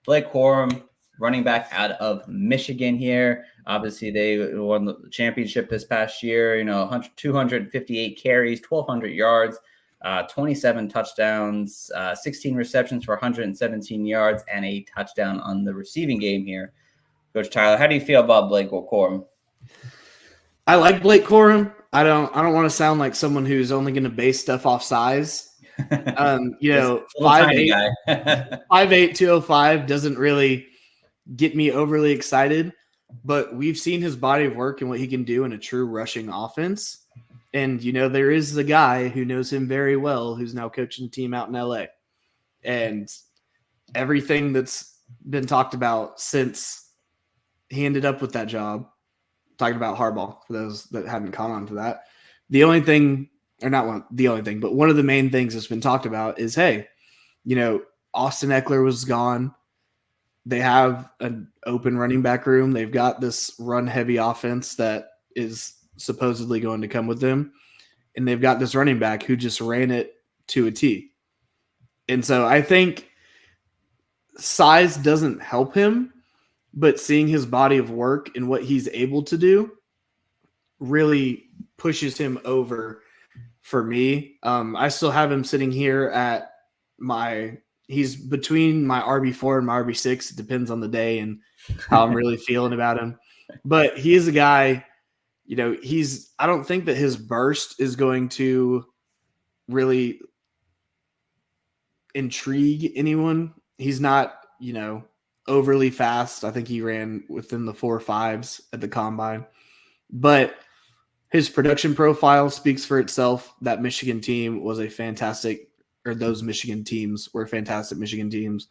Blake Corum, running back out of Michigan here. Obviously, they won the championship this past year. 258 carries, 1,200 yards, 27 touchdowns, 16 receptions for 117 yards, and a touchdown on the receiving game here. Coach Tyler, how do you feel about Blake Corum? I like Blake Corum. I don't want to sound like someone who's only going to base stuff off size. 5'8", 5'8", 205 doesn't really get me overly excited, but we've seen his body of work and what he can do in a true rushing offense. And, there is a guy who knows him very well who's now coaching the team out in LA. And everything that's been talked about since he ended up with that job, talking about Harbaugh, for those that haven't caught on to that, the only thing, or not one, the only thing, but one of the main things that's been talked about is, hey, Austin Eckler was gone. They have an open running back room. They've got this run-heavy offense that is supposedly going to come with them. And they've got this running back who just ran it to a T. And so I think size doesn't help him, but seeing his body of work and what he's able to do really pushes him over for me. I still have him sitting here at he's between my RB4 and my RB6. It depends on the day and how I'm really feeling about him. But he is a guy, I don't think that his burst is going to really intrigue anyone. He's not, overly fast. I think he ran within the 4.5s at the combine. But his production profile speaks for itself. That Michigan team was those Michigan teams were fantastic Michigan teams.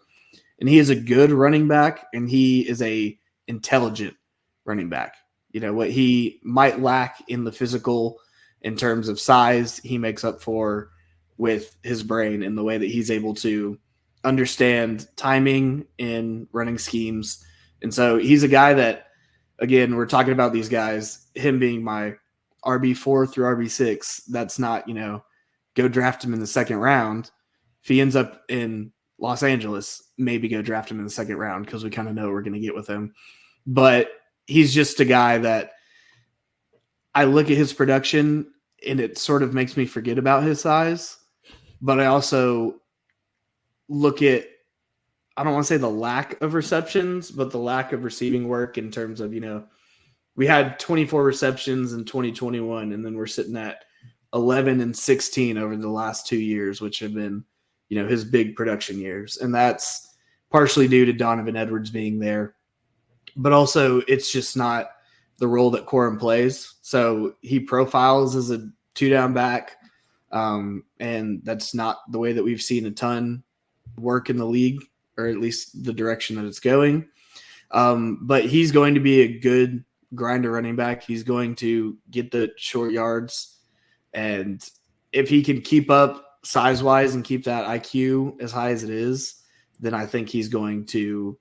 And he is a good running back, and he is a intelligent running back. What he might lack in the physical in terms of size, he makes up for with his brain and the way that he's able to understand timing in running schemes. And so he's a guy that, again, we're talking about these guys, him being my RB4 through RB6. That's not, go draft him in the second round. If he ends up in Los Angeles, maybe go draft him in the second round because we kind of know what we're going to get with him. But he's just a guy that I look at his production and it sort of makes me forget about his size. But I also look at, I don't want to say the lack of receptions, but the lack of receiving work in terms of, we had 24 receptions in 2021, and then we're sitting at 11 and 16 over the last 2 years, which have been, his big production years. And that's partially due to Donovan Edwards being there. But also it's just not the role that Corum plays. So he profiles as a 2-down back. And that's not the way that we've seen a ton work in the league, or at least the direction that it's going. But he's going to be a good grinder running back. He's going to get the short yards. And if he can keep up size-wise and keep that IQ as high as it is, then I think he's going to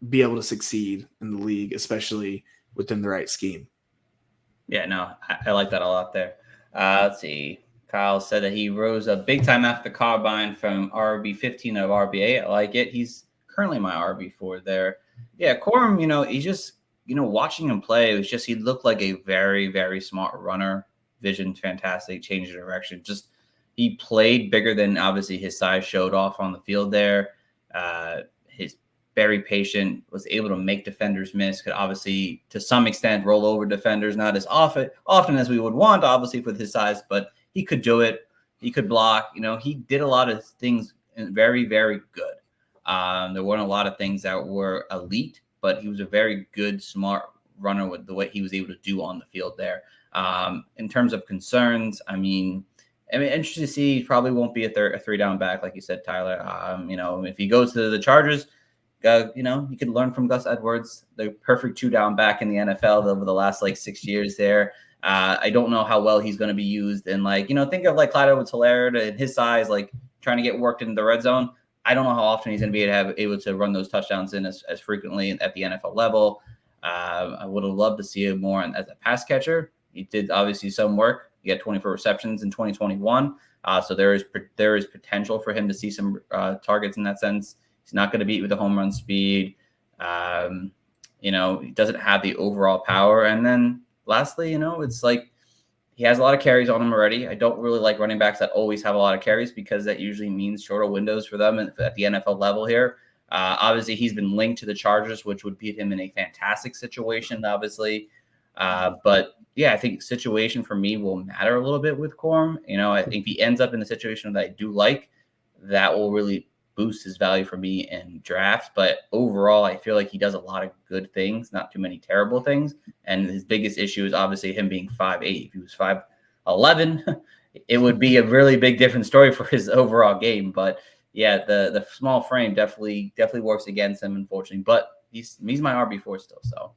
be able to succeed in the league, especially within the right scheme. Yeah, no, I like that a lot there. Let's see. Kyle said that he rose up big time after the combine from RB15 of RB8. I like it. He's currently my RB4 there. Yeah, Corum, he's just, watching him play, it was just he looked like a very, very smart runner. Vision fantastic, change of direction. Just he played bigger than obviously his size showed off on the field there. He's very patient, was able to make defenders miss, could obviously to some extent roll over defenders, not as often as we would want, obviously, with his size, but he could do it. He could block. He did a lot of things very, very good. There weren't a lot of things that were elite, but he was a very good, smart runner with the way he was able to do on the field there. In terms of concerns, I mean, interesting to see. He probably won't be a 3-down back, like you said, Tyler. If he goes to the Chargers, you could learn from Gus Edwards, the perfect 2-down back in the NFL over the last 6 years there. I don't know how well he's going to be used. And think of Clyde Edwards-Helaire and his size, trying to get worked in the red zone. I don't know how often he's going to be able to run those touchdowns in as frequently at the NFL level. I would have loved to see him more as a pass catcher. He did obviously some work. He had 24 receptions in 2021. So there is potential for him to see some targets in that sense He's not going to beat with the home run speed. He doesn't have the overall power. And then lastly, it's like he has a lot of carries on him already. I don't really like running backs that always have a lot of carries because that usually means shorter windows for them at the NFL level here. Obviously, he's been linked to the Chargers, which would put him in a fantastic situation, obviously. But yeah, I think situation for me will matter a little bit with Corum. I think if he ends up in the situation that I do like, that will really boost his value for me in drafts. But overall, I feel like he does a lot of good things, not too many terrible things. And his biggest issue is obviously him being 5'8". If he was 5'11", it would be a really big different story for his overall game. But yeah, the small frame definitely works against him, unfortunately. But he's my RB4 still. So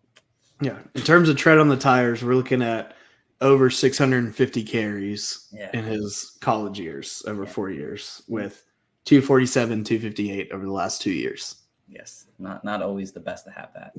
yeah, in terms of tread on the tires, we're looking at over 650 carries in his college years, over 4 years, with 247, 258 over the last 2 years. Yes, not always the best to have that.